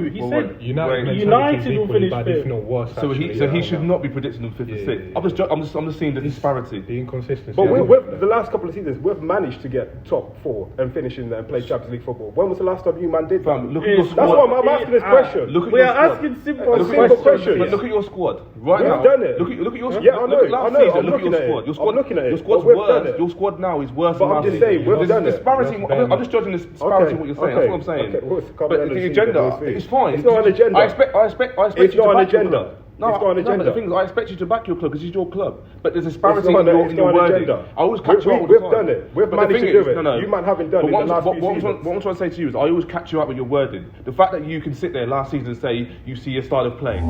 He said United will finish fifth. If not worse. So he should not be predicting them 5th or 6th. I'm just seeing the disparity, the inconsistency. But with the last couple of seasons, we've managed to get top 4 and finish in there and play Champions League football. When was the last time you man did that? Look at your squad. That's why I'm asking this question. We are asking simple questions. Look at your squad right We've now. done it. Look at your squad. Yeah, I know. Look at last season. Look at your squad. I'm looking at it. Your squad's worse. Your squad now is worse. But I'm just saying, we've done it. Disparity. I'm just judging this disparity. What you're saying. That's what I'm saying. But the agenda, it's fine. It's not an agenda. I expect it's you to not an back your agenda. club. No, it's not an agenda. The thing is, I expect you to back your club because it's your club. But there's disparity in your wording. I always catch you out all the time. We've done it. We've managed to do it. You man haven't done it in the last few seasons. What I'm trying to say to you is I always catch you out with your wording. The fact that you can sit there last season and say you see your style of play.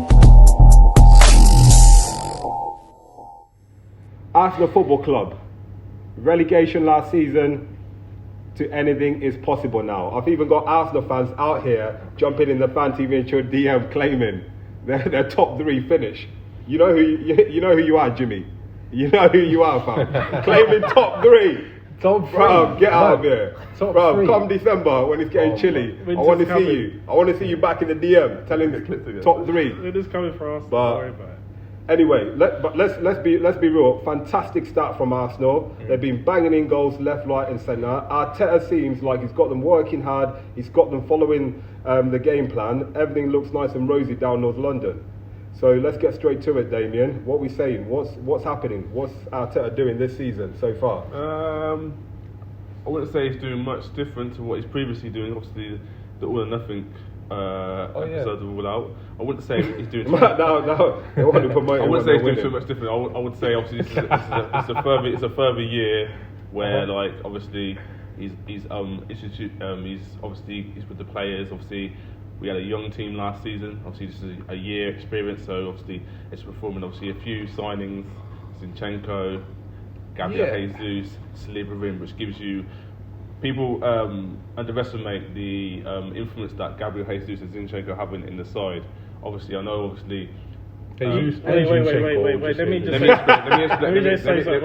Arsenal Football Club. Relegation last season to anything is possible now. I've even got Arsenal fans out here jumping in the fan TV and your DM claiming their top 3 finish. You know who you are, Jimmy. You know who you are, fam. Claiming top 3. Top 3. Bro, get out of here. Bro, come December when it's getting chilly. I want to see you. I want to see you back in the DM telling the top 3. It is coming for us. But don't worry about it. Anyway, let's be real. Fantastic start from Arsenal. They've been banging in goals left, right, and centre. Arteta seems like he's got them working hard. He's got them following the game plan. Everything looks nice and rosy down North London. So let's get straight to it, Damien. What are we saying? What's happening? What's Arteta doing this season so far? I wouldn't say he's doing much different to what he's previously doing. Obviously, the all or nothing episodes of All Out. I wouldn't say he's doing too much. No, they want to promote. I wouldn't say he's doing too much different. I would say obviously it's a further year where like obviously he's obviously he's with the players. Obviously we had a young team last season. Obviously this is a year experience, so obviously it's performing. Obviously a few signings, Chinchenko, Gabriel Jesus, Slivering, which gives you. People underestimate the influence that Gabriel Jesus and Zinchenko have in the side. Obviously, I know. Obviously, wait. Let me just say something.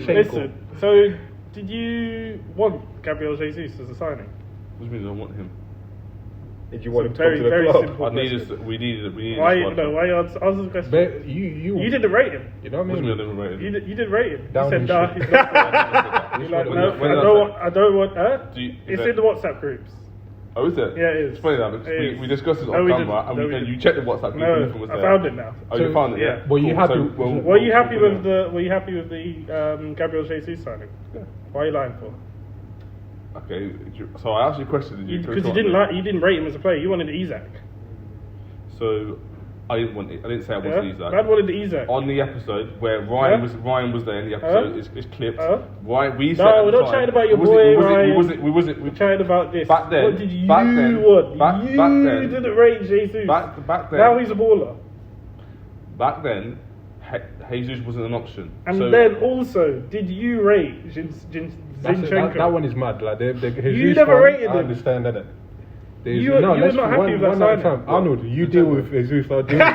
Listen. So, did you want Gabriel Jesus as a signing? What do you mean I want him? Did you want him to come to the club? We needed. Why you answer the question? You didn't rate him. You know what I mean? I didn't rate him. You didn't rate him. Down You said, nah, he's not. You're like, no, I don't want. It's in the WhatsApp groups. Oh, is it? Yeah, it is. It's funny that because we discussed this on camera and you checked the WhatsApp group and it was there. I found it now. Oh, you found it? Yeah. Were you happy? Were you happy with the Gabriel Jesus signing? Yeah. Why are you lying for? Okay, so I asked you a question. Because you didn't rate him as a player. You wanted Isaac. So I didn't say I wanted Isaac. I wanted Isaac. On the episode where Ryan was there in the episode, it's clipped. Ryan, we're not chatting about your boy Ryan. We're chatting about this. Back then, what did you want? You didn't rate Jesus. Back then. Now he's a baller. Back then, Jesus wasn't an option. And then also, did you rate Zinchenko? That one is mad. Like you never rated him. I understand that. You were not happy with that signing. Arnold, you deal with Jesus. I'll deal with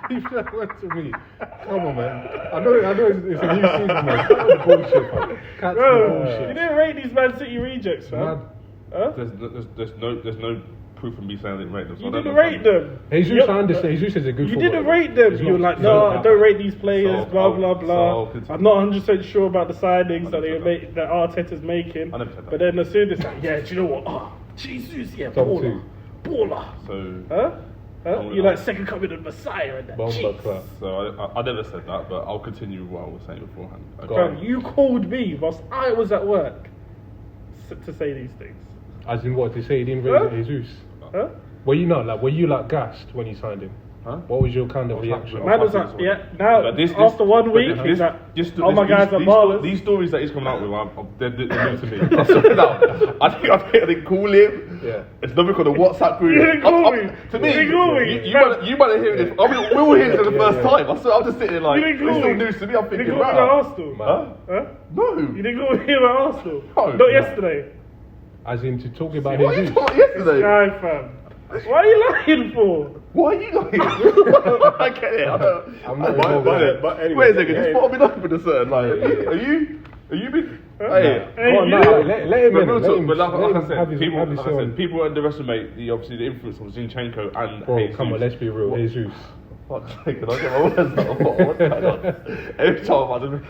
you. Went to me. Come on, man. I know it's a new season, man. Cut the bullshit, man. Bro, you didn't rate these Man City rejects, man. There's no proof of me saying I didn't rate them. So you didn't rate them. Jesus, I understand. Jesus is a good You footballer. didn't rate them. You were like, no, I don't rate these players, blah, blah, blah. I'm not 100% sure about the signings that Arteta's making. I never said that. But then as soon as like, do you know what? Jesus, baller. So, you're like second coming of Messiah and that. So I never said that, but I'll continue with what I was saying beforehand. Bro, you called me whilst I was at work to say these things. As in what? To say he didn't rate Jesus? Huh? Were you gassed when you signed him? Huh? What was your kind of reaction? Man was like, now after 1 week, he's like, my guys are ballers. These stories that he's coming out with, they're new to me. I swear now, I didn't call him. Yeah. It's nothing called a WhatsApp group. You didn't call me. To me, You didn't call me. You might have heard this. I mean, we were hearing it for the first time. I swear, I'm just sitting there like, You didn't call it's still me. news to me. I'm You thinking, didn't call me about Arsenal. Huh? No. You didn't call me about Arsenal. No. Not yesterday. As in to talk about What Jesus? you talking yesterday? Guy, fam. What are you lying for? Why are you lying? I get it. I'm not involved with that. But anyway, wait a second. Just put me up with a certain like. Are you been? Hey, Hey, Oh, you- no, let him but in. real Let talk, him, but like let I him said, have his, people, have his like I say said, on. people underestimate the influence of Zinchenko and Bro, Jesus. come on, let's be real. What- Jesus. Fuck's sake, can I get my words out? What's going on? Every time I do.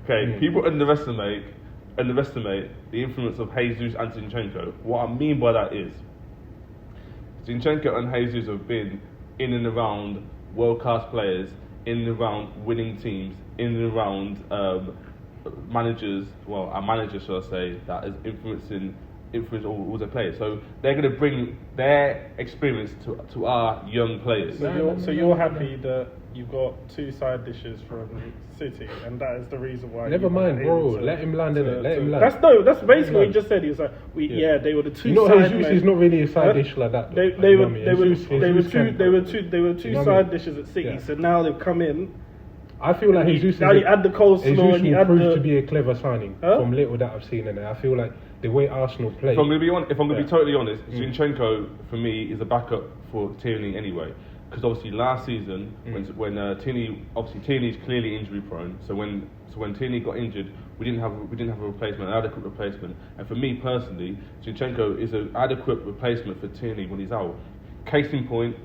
Okay, people underestimate the influence of Jesus and Zinchenko. What I mean by that is, Zinchenko and Jesus have been in and around world-class players, in and around winning teams, in and around managers. Well, a manager, shall I say, that is influence all the players. So they're going to bring their experience to our young players. So you're happy that you've got 2 side dishes from City, and that is the reason why. Never you mind, were bro. able to- Let him land in it. Let him land. That's basically what he just said. He was like, they were the 2 You know, side Jesus men. is not really a side dish like that. They though. were You know what I mean? Jesus they were two You know what I side mean? dishes at City. Yeah. So now they've come in. I feel like Jesus Now you add the coleslaw Jesus and you will add prove the. to be a clever signing Huh? from little that I've seen in it. I feel like the way Arsenal play. If I'm going to be totally honest, Mm. Chinchenko for me is a backup for Tierney anyway. Because obviously last season when Tierney's clearly injury prone. So when Tierney got injured, we didn't have a replacement, an adequate replacement. And for me personally, Chinchenko is an adequate replacement for Tierney when he's out. Case in point,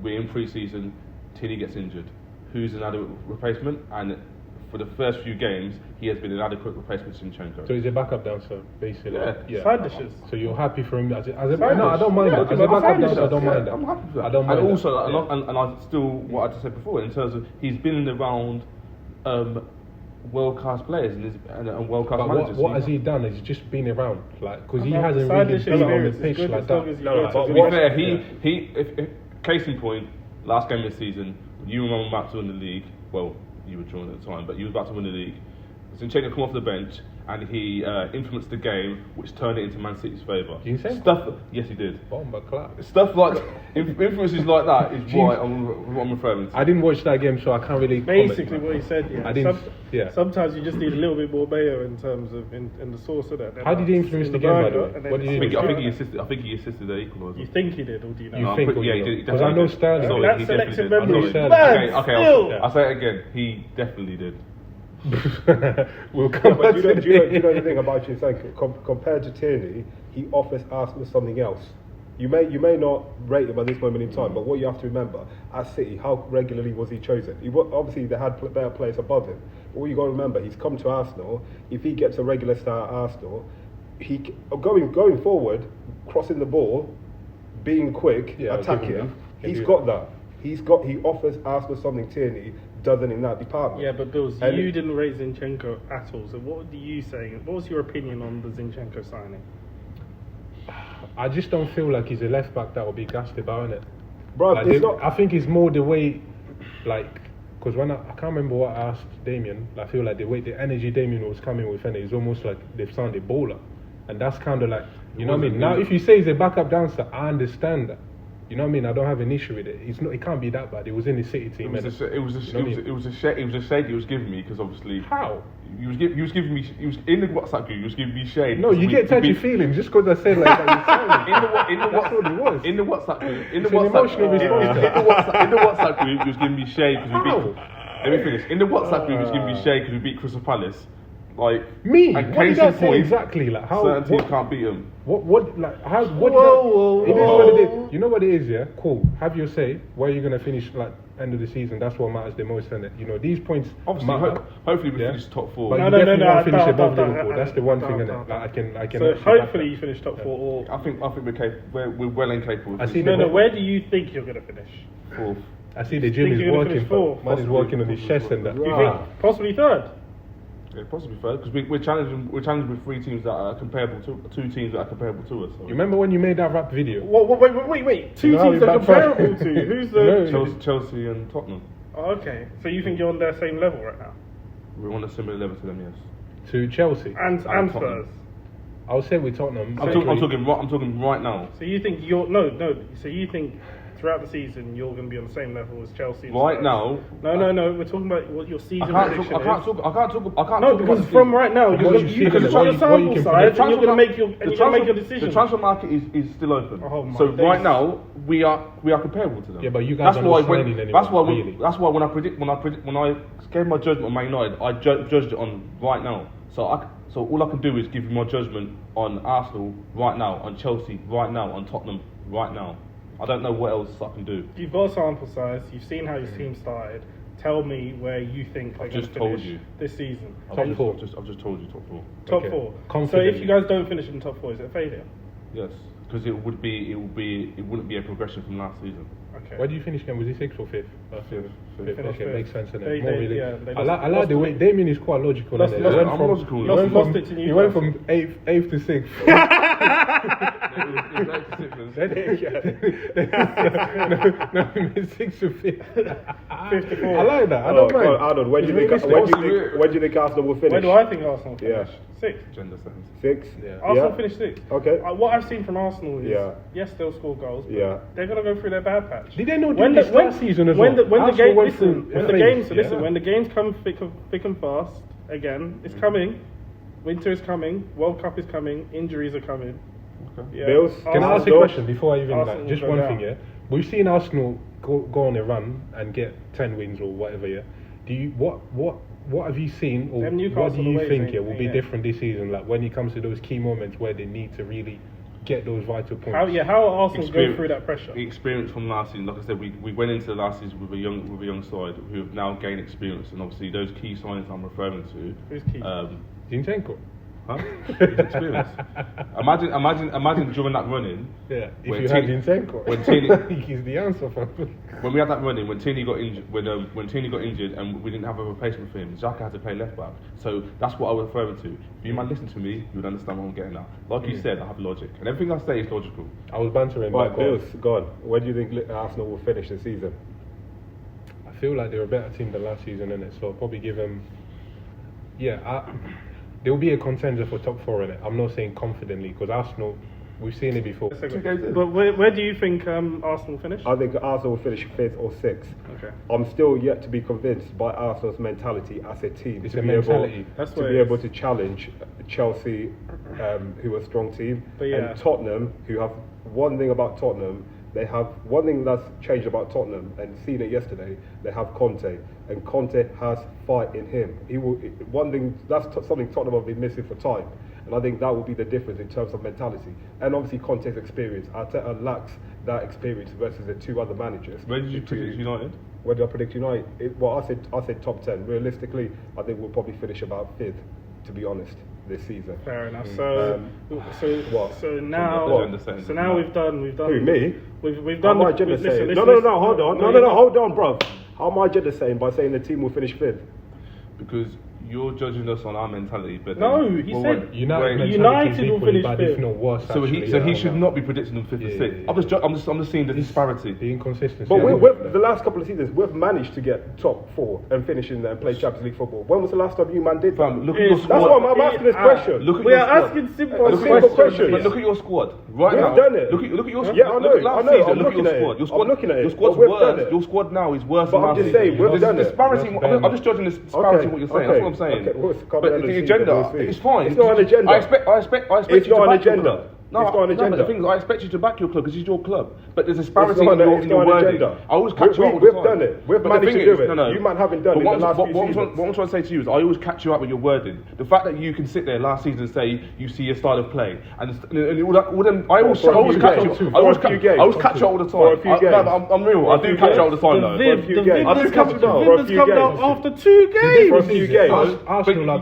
we're in pre-season, Tierney gets injured. Who's an adequate replacement? And for the first few games, he has been an adequate replacement to Chinchenko. So he's a backup dancer, basically. Yeah. Side dishes. So you're happy for him as a Side no, I dish. don't mind Yeah, that. As okay, a but backup side dancer, I dish, don't mind that. I'm happy for that. I don't mind and also, that. and I still what I said before in terms of he's been around world-class players and world-class But managers. what has he done? He's just been around, like, because he Okay, hasn't side really dish been on the experience is pitch good like as long that. as you No, go no, to but good To what- be fair, if case in point, last game of the season, you were about to win the league. Well, you were joined at the time, but you were about to win the league. Zinchenko come off the bench and he influenced the game, which turned it into Man City's favour. Zinchenko? Yes, he did. Bomber clap. Stuff like influences like that is what I'm referring to. I didn't watch that game, so I can't really. Basically, comment, what he said. Yeah. I didn't. Yeah. Sometimes you just need a little bit more mayo in terms of in the sauce of that. How did he influence the game, by the way? What did he do? I think he assisted the equaliser. You think he did, or do you know? You No, think? yeah, he did. Because I know Sterling. Sorry, That he selective definitely did. memory. I know he Man, did. Okay, still. I'll say it again. He definitely did. We'll come But back do to you know the thing about Chinchenko? Compared to Tierney, he offers Arsenal something else. You may not rate him at this moment in time, but what you have to remember, at City, how regularly was he chosen? Obviously, they had better players above him. But what you got to remember, he's come to Arsenal. If he gets a regular start at Arsenal, going forward, crossing the ball, being quick, Yeah, I'll give him attacking, that. he's got that. He offers Arsenal something Tierney doesn't in that department. Yeah, but Bills, And- you didn't rate Zinchenko at all. So what do you say? What was your opinion on the Zinchenko signing? I just don't feel like he's a left back that will be gassed about it. Bro, Like, it's not. I think it's more the way, like, because when I can't remember what I asked Damien, I feel like the energy Damien was coming with, and it's almost like they've signed a bowler, and that's kind of like, you know what I mean. Now, if you say he's a backup dancer, I understand that. You know what I mean? I don't have an issue with it. It can't be that bad. It was in the City team. It was a shade he was giving me because obviously How? he was giving me in the WhatsApp group. He was giving me shade. No, you get touchy feelings just because I said like that. That's what it was. In the WhatsApp group. In the It's an WhatsApp emotional response. in the WhatsApp group, he was giving me shade because we How? beat. Let me finish. In the WhatsApp group, he was giving me shade because we beat Crystal Palace. Like Me? and What did case I in say point, exactly? Like how? certain teams What, can't beat him. like how? What? Whoa, It is whoa, what it whoa. is. You know what it is, yeah? Cool. Have your say. Where are you gonna finish? Like end of the season. That's what matters the most, isn't it? You know these points. Obviously, matter. hopefully we Yeah. finish top four. But No, you no, definitely no, want to finish no, above no, Liverpool. no, That's the one no, thing, no, innit? no. Like I can. So actually back hopefully that. you finish top four. Or I think we're well and capable. of I see finishing the- no, top where do you think you're gonna finish? fourth. I see the gym Think is you're gonna working. finish fourth? Man is working on his chest and that. You Right. think possibly third? Yeah, possibly third because we're challenging with three teams that are comparable to two teams that are comparable to us. So. You remember when you made that rap video? Wait. Two You know how teams we are backfired? comparable to. Who's the? No. Chelsea and Tottenham. Oh, okay, so you think you're on their same level right now? We're on a similar level to them, yes. To Chelsea. And Tottenham. Spurs. I would say with Tottenham. I'm talking right now. So you think you're no. So you think throughout the season you're going to be on the same level as Chelsea? and Right Spurs? now. No. We're talking about what your season I prediction can't is. talk. No, because from right now What you're you going see to is look what at you the can sample predict. size and you're going to make your The decision. transfer market is still open. Oh my so days. right now we are comparable to them. Yeah, but you guys that's are why not when signing anyone, that's why really. that's why when I gave my judgment on Man United, I judged it on right now. So So all I can do is give you my judgment on Arsenal right now, on Chelsea right now, on Tottenham right now. I don't know what else I can do. You've got a sample size. You've seen how your team started. Tell me where you think they're going to finish this season. Top four. I've just told you top four. Top four. So if you guys don't finish in top four, is it a failure? Yes, because it wouldn't be a progression from last season. Okay. Where do you finish again? Was he 6th or 5th? Fifth. Okay, makes sense. They I like the way Damien is quite logical. Lost it to He went from 8th to 6th. No, he made 6th to 5th. 54. I like that. I don't mind. Arnold, when do you think Arsenal will finish? Where do I think Arsenal will finish? Yeah. 6th. Gender sense. 6? Yeah. Arsenal finished 6th. Okay. What I've seen from Arsenal is, Yeah. yes, they'll score goals, but Yeah. they're going to go through their bad patch. Did they not do this last season as well? When the Arsenal game, went listen, through when the a games, phase, listen, yeah. when the games come thick and fast again, it's coming. Winter is coming. World Cup is coming. Injuries are coming. Okay. Yeah. Bills? Can I ask you a question before I even Arsenal just will one go thing? down. Yeah, we've seen Arsenal go on a run and get 10 wins or whatever. Yeah, do you what have you seen or Them what Newcastle do you away think is will be yeah. different this season? Like when it comes to those key moments where they need to really get those vital points. How are Arsenal go through that pressure? The experience from last season, like I said, we went into the last season with a young side who have now gained experience, and obviously those key signs I'm referring to. Who's key? Huh? Zinchenko. Experience. Imagine during that running. Yeah, if when you had Zinchenko, when Tierney, he's the answer for. when we had that running, when Tierney got injured, when Tierney got injured, and we didn't have a replacement for him, Xhaka had to play left back. So that's what I was referring to. If you might listen to me, you would understand what I'm getting at. Like you said, I have logic, and everything I say is logical. I was bantering. Right, but Bills, go on. Where do you think Arsenal will finish the season? I feel like they're a better team than last season, innit? So I'll probably give them. Yeah, they'll be a contender for top 4 in it. I'm not saying confidently because Arsenal, we've seen it before. But where do you think Arsenal will finish? I think Arsenal will finish 5th or 6th. Okay. I'm still yet to be convinced by Arsenal's mentality as a team. It's to a be mentality. That's to what be it is. able to challenge Chelsea, who are a strong team, But yeah. and Tottenham, who have one thing about Tottenham. They have one thing that's changed about Tottenham, and seen it yesterday. They have Conte, and Conte has fight in him. He will. One thing that's something Tottenham have been missing for time, and I think that will be the difference in terms of mentality. And obviously Conte's experience. Arteta lacks that experience versus the 2 other managers. Where did you predict United? Where did I predict United? I said top 10. Realistically, I think we'll probably finish about 5th, to be honest, this season. Fair enough. So what? so now What? so now we've done. Who, me? We've How done. am I gender saying? No, hold on. No, hold on, bruv. How am I gender saying by saying the team will finish 5th? Because you're judging us on our mentality, but No, he said United will finish bad, if 5th. not worse. So he should not be predicting them 5th or 6th. Yeah. I'm just seeing the disparity. The inconsistency. But with the last couple of seasons, we've managed to get top 4 and finish in there and play Champions League football. When was the last time you man did that? Fam, look at your That's squad. That's why I'm asking this question. Look at We your are squad. asking simple questions. But look at your squad right We've now. done it. Look at your squad. Yeah, I know, Look at last I know, season. I'm Look at your looking at squad. it. Your squad. I'm looking at it. Your squad's But we've done worse. it. Your squad now is worse. But than I'm last just season. saying, we've done it. Disparity. That's I'm just judging the disparity in what you're saying. That's what I'm saying. Okay, well, it's But coming the under agenda, the it's fine. It's not an agenda. I expect It's you to not an back your agenda. club. No, It's not an no, but agenda. the thing is, I expect you to back your club because it's your club. But there's a It's disparity not in your an wording. agenda. I always catch you out all the We've time. done it. We've But the managed thing to do is, it. no. You man haven't done But it in the last few seasons. what I'm trying to say to you is, I always catch you out with your wording. The fact that you can sit there last season and say you see your style of play, and all them, I always For a few catch you. games. I always For a few games. catch you all the time. For a few games. I'm real. I do catch you all the time though. For a few games. I do catch you down. For a few coming up games. after 2 games. For a few games. Arsenal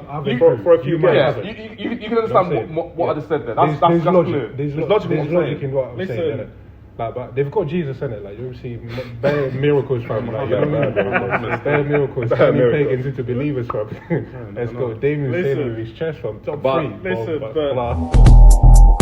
For a few Yeah, games. you can understand what I just said there. That's There's clear. logic. There's There's logic in what I'm logic saying. in what I'm Listen. saying. innit? Like, but they've got Jesus in it. Like you see, bare miracles from. Like, you know what I mean? Bare miracles. Bare Turning miracles. pagans into believers from. Let's go. Damien Listen. Delaney with his chest from top But- 3. listen, But but- class.